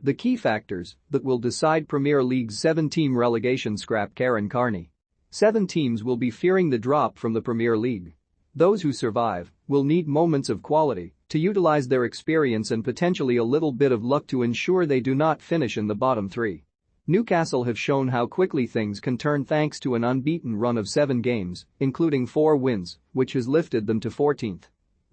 The key factors that will decide Premier League's 7-team relegation scrap. Carney. 7 teams will be fearing the drop from the Premier League. Those who survive will need moments of quality to utilize their experience and potentially a little bit of luck to ensure they do not finish in the bottom 3. Newcastle have shown how quickly things can turn thanks to an unbeaten run of 7 games, including 4 wins, which has lifted them to 14th.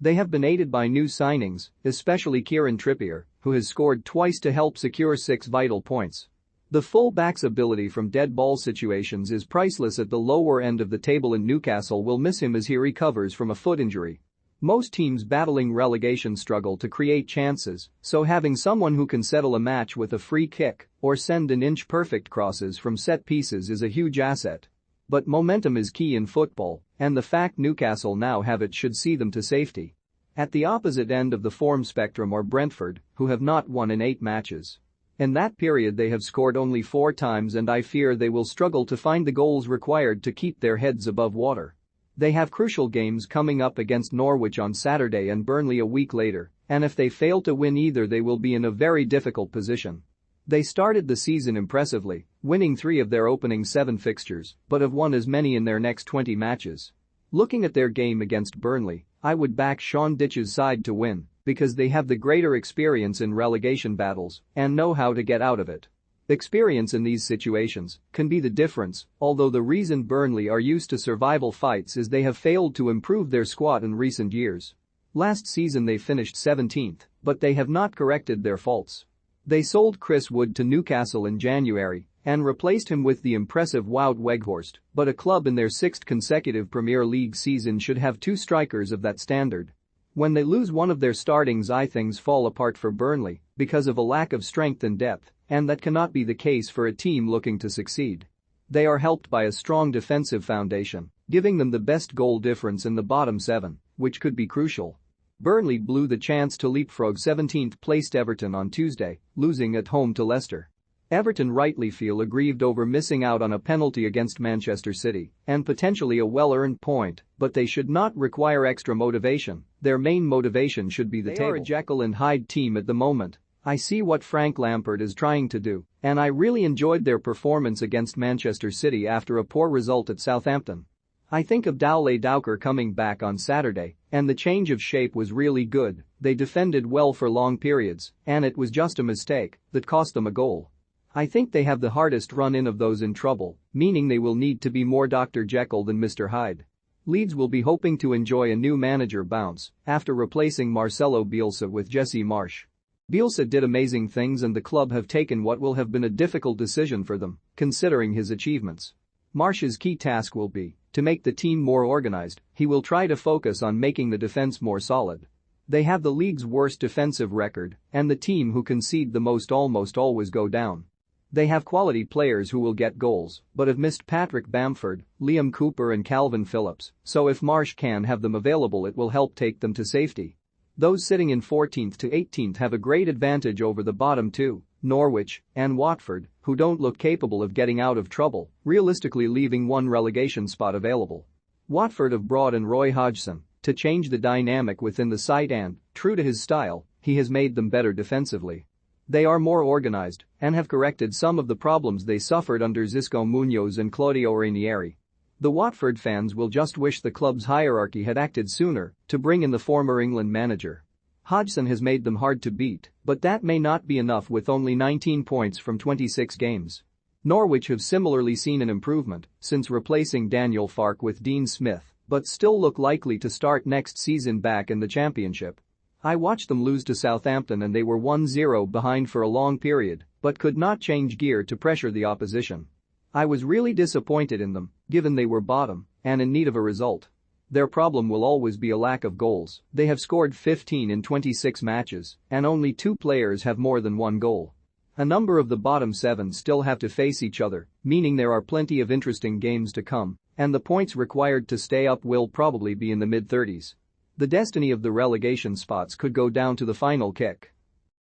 They have been aided by new signings, especially Kieran Trippier, who has scored twice to help secure 6 vital points. The full-back's ability from dead ball situations is priceless at the lower end of the table, and Newcastle will miss him as he recovers from a foot injury. Most teams battling relegation struggle to create chances, so having someone who can settle a match with a free kick or send an inch-perfect crosses from set pieces is a huge asset. But momentum is key in football, and the fact Newcastle now have it should see them to safety. At the opposite end of the form spectrum are Brentford, who have not won in 8 matches. In that period they have scored only 4 times, and I fear they will struggle to find the goals required to keep their heads above water. They have crucial games coming up against Norwich on Saturday and Burnley a week later, and if they fail to win either they will be in a very difficult position. They started the season impressively, winning 3 of their opening 7 fixtures, but have won as many in their next 20 matches. Looking at their game against Burnley, I would back Sean Dyche's side to win, because they have the greater experience in relegation battles and know how to get out of it. Experience in these situations can be the difference, although the reason Burnley are used to survival fights is they have failed to improve their squad in recent years. Last season they finished 17th, but they have not corrected their faults. They sold Chris Wood to Newcastle in January and replaced him with the impressive Wout Weghorst, but a club in their 6th consecutive Premier League season should have 2 strikers of that standard. When they lose one of their startings, things fall apart for Burnley because of a lack of strength and depth, and that cannot be the case for a team looking to succeed. They are helped by a strong defensive foundation, giving them the best goal difference in the bottom 7, which could be crucial. Burnley blew the chance to leapfrog 17th-placed Everton on Tuesday, losing at home to Leicester. Everton rightly feel aggrieved over missing out on a penalty against Manchester City and potentially a well-earned point, but they should not require extra motivation. Their main motivation should be the table. They are a Jekyll and Hyde team at the moment. I see what Frank Lampard is trying to do, and I really enjoyed their performance against Manchester City after a poor result at Southampton. I think of Douwe Douker coming back on Saturday, and the change of shape was really good. They defended well for long periods, and it was just a mistake that cost them a goal. I think they have the hardest run-in of those in trouble, meaning they will need to be more Dr. Jekyll than Mr. Hyde. Leeds will be hoping to enjoy a new manager bounce after replacing Marcelo Bielsa with Jesse Marsch. Bielsa did amazing things, and the club have taken what will have been a difficult decision for them, considering his achievements. Marsch's key task will be to make the team more organized. He will try to focus on making the defense more solid. They have the league's worst defensive record, and the team who concede the most almost always go down. They have quality players who will get goals, but have missed Patrick Bamford, Liam Cooper and Calvin Phillips, so if Marsch can have them available it will help take them to safety. Those sitting in 14th to 18th have a great advantage over the bottom 2, Norwich and Watford, who don't look capable of getting out of trouble, realistically leaving 1 relegation spot available. Watford have brought in Roy Hodgson to change the dynamic within the side, and, true to his style, he has made them better defensively. They are more organized and have corrected some of the problems they suffered under Xisco Munoz and Claudio Ranieri. The Watford fans will just wish the club's hierarchy had acted sooner to bring in the former England manager. Hodgson has made them hard to beat, but that may not be enough with only 19 points from 26 games. Norwich have similarly seen an improvement since replacing Daniel Farke with Dean Smith, but still look likely to start next season back in the Championship. I watched them lose to Southampton and they were 1-0 behind for a long period, but could not change gear to pressure the opposition. I was really disappointed in them, given they were bottom and in need of a result. Their problem will always be a lack of goals. They have scored 15 in 26 matches, and only 2 players have more than 1 goal. A number of the bottom 7 still have to face each other, meaning there are plenty of interesting games to come, and the points required to stay up will probably be in the mid-30s. The destiny of the relegation spots could go down to the final kick.